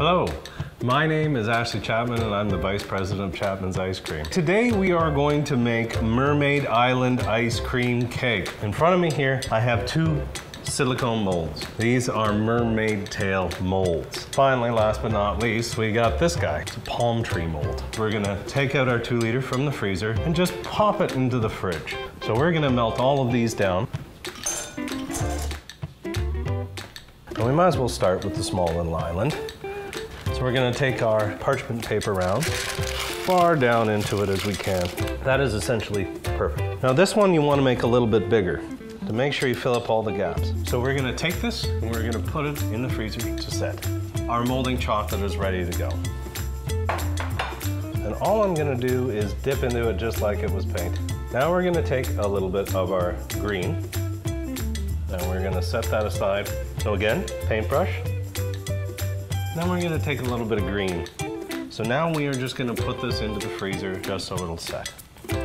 Hello, my name is Ashley Chapman and I'm the Vice President of Chapman's Ice Cream. Today we are going to make Mermaid Island ice cream cake. In front of me here, I have two silicone molds. These are mermaid tail molds. Finally, last but not least, we got this guy. It's a palm tree mold. We're gonna take out our 2 liter from the freezer and just pop it into the fridge. So we're gonna melt all of these down. And we might as well start with the small little island. So we're gonna take our parchment paper round, far down into it as we can. That is essentially perfect. Now this one you wanna make a little bit bigger to make sure you fill up all the gaps. So we're gonna take this and we're gonna put it in the freezer to set. Our molding chocolate is ready to go. And all I'm gonna do is dip into it just like it was paint. Now we're gonna take a little bit of our green and we're gonna set that aside. So again, paintbrush. Then we're gonna take a little bit of green. So now we are just gonna put this into the freezer just so it'll set. We're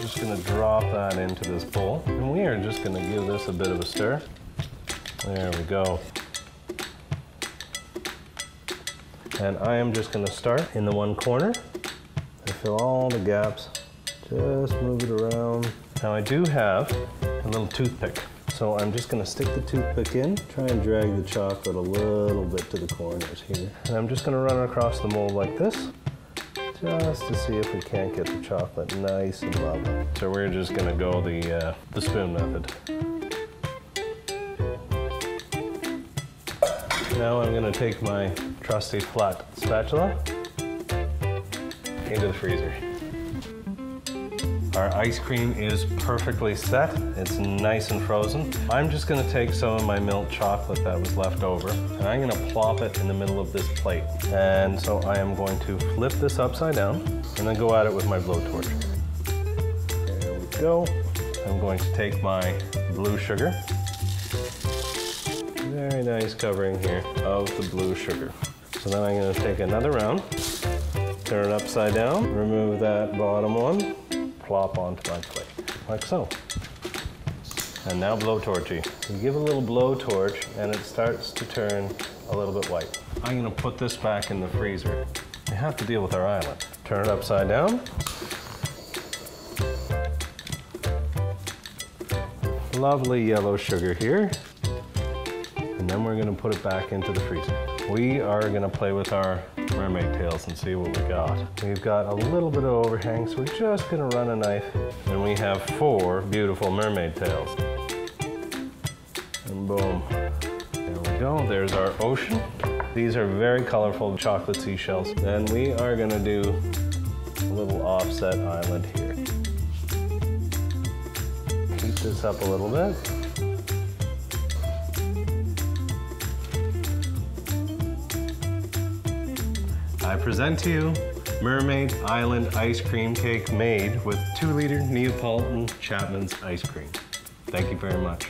just gonna drop that into this bowl, and we are just gonna give this a bit of a stir. There we go. And I am just gonna start in the one corner and fill all the gaps. Just move it around. Now I do have a little toothpick. So I'm just gonna stick the toothpick in, try and drag the chocolate a little bit to the corners here. And I'm just gonna run it across the mold like this, just to see if we can't get the chocolate nice and lovely. So we're just gonna go the spoon method. Now I'm gonna take my trusty flat spatula into the freezer. Our ice cream is perfectly set. It's nice and frozen. I'm just gonna take some of my milk chocolate that was left over and I'm gonna plop it in the middle of this plate. And so I am going to flip this upside down and then go at it with my blowtorch. There we go. I'm going to take my blue sugar. Very nice covering here of the blue sugar. So then I'm gonna take another round, turn it upside down, remove that bottom one, plop onto my plate, like so. And now blowtorchy. You give a little blowtorch and it starts to turn a little bit white. I'm gonna put this back in the freezer. You have to deal with our island. Turn it upside down. Lovely yellow sugar here. And then we're gonna put it back into the freezer. We are gonna play with our mermaid tails and see what we got. We've got a little bit of overhang, so we're just gonna run a knife, and we have 4 beautiful mermaid tails. And boom, there we go, there's our ocean. These are very colorful chocolate seashells. And we are gonna do a little offset island here. Heat this up a little bit. I present to you Mermaid Island ice cream cake made with 2 liter Neapolitan Chapman's ice cream. Thank you very much.